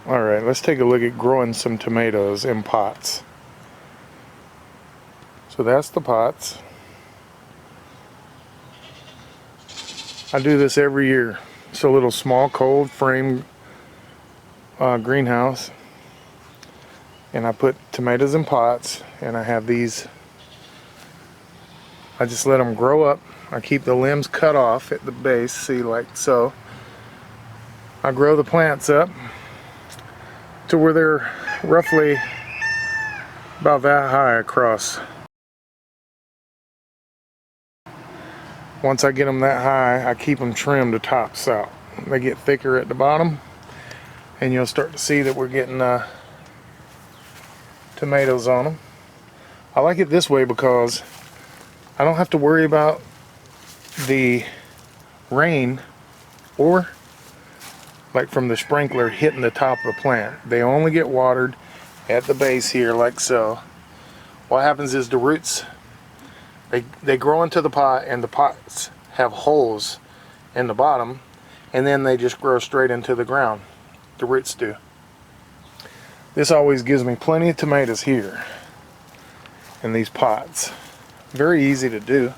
Alright, let's take a look at growing some tomatoes in pots. So that's the pots. I do this every year. It's a little small cold frame greenhouse, and I put tomatoes in pots, and I have these. I just let them grow up. I keep the limbs cut off at the base, see, like so. I grow the plants up to where they're roughly about that high across. Once I get them that high, I keep them trimmed to tops out. They get thicker at the bottom, and you'll start to see that we're getting tomatoes on them. I like it this way because I don't have to worry about the rain or like from the sprinkler hitting the top of the plant. They only get watered at the base here, like so. What happens is the roots, they grow into the pot, and the pots have holes in the bottom, and then they just grow straight into the ground. The roots do. This always gives me plenty of tomatoes here in these pots. Very easy to do.